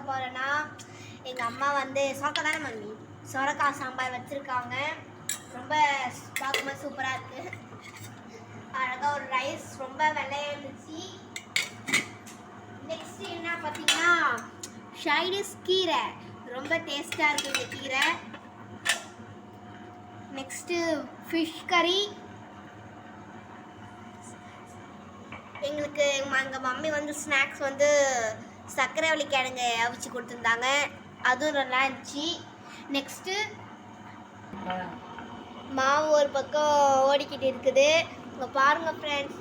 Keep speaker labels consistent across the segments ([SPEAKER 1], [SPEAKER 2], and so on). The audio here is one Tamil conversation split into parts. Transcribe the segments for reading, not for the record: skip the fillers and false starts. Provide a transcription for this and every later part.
[SPEAKER 1] போகிறேன்னா எங்கள் அம்மா வந்து சொரக்காய் தானே மம்மி சொரக்காய் சாம்பார் வச்சுருக்காங்க. ரொம்ப பார்க்கும்போது சூப்பராக இருக்குது. அழகாக ஒரு ரைஸ் ரொம்ப வெள்ளையாக இருந்துச்சு. நெக்ஸ்ட் என்ன பார்த்தீங்கன்னா ஷைடிஸ் கீரை ரொம்ப டேஸ்ட்டாக இருக்குது இந்த கீரை. நெக்ஸ்ட்டு ஃபிஷ் கறி. எங்களுக்கு எங்கள் மம்மி வந்து ஸ்நாக்ஸ் வந்து சர்க்கரைவள்ளி கிழங்கு அவிச்சு கொடுத்துருந்தாங்க, அதுவும் நல்லா இருந்துச்சு. நெக்ஸ்ட்டு மாவு ஒரு பக்கம் ஓடிக்கிட்டு இருக்குது. இங்கே பாருங்கள் ஃப்ரெண்ட்ஸ்,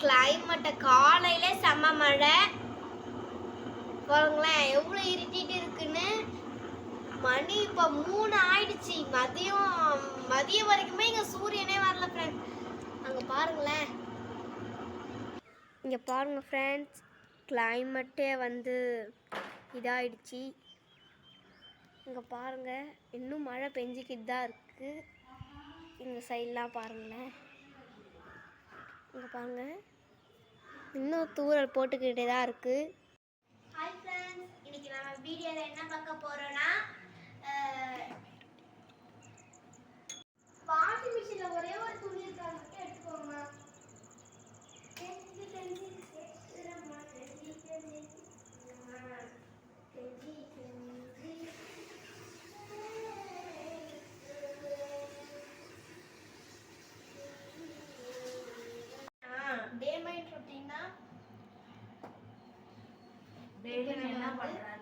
[SPEAKER 1] கிளைமேட்டை காலையில் செம்ம மழை பாருங்களேன் எவ்வளோ இருட்டிட்டு இருக்குன்னு. மணி இப்போ 3 ஆயிடுச்சு. மதியம் வரைக்குமே இங்கே சூரியனே வரல ஃப்ரெண்ட்ஸ். அங்கே பாருங்களேன், இங்கே பாருங்கள் ஃப்ரெண்ட்ஸ், கிளைமேட்டே வந்து இதாகிடுச்சு. இங்கே பாருங்கள் இன்னும் மழை பெஞ்சிக்கிட்டு தான் இருக்குது. இந்த சைட்லாம் பாருங்களேன், இங்கே பாருங்கள் இன்னும் தூறல் போட்டுக்கிட்டே தான் இருக்குது. ஹாய் ஃப்ரெண்ட்ஸ், இன்றைக்கி நம்ம வீடியோவில் என்ன பார்க்க போகிறோன்னா வாஷி மிஷினில் ஒரே ஒரு துணி இருக்காங்க மட்டும் எடுத்துக்கோங்க. டே மைண்ட் ரொட்டீன்னா
[SPEAKER 2] டெய்லி என்ன பண்றேன்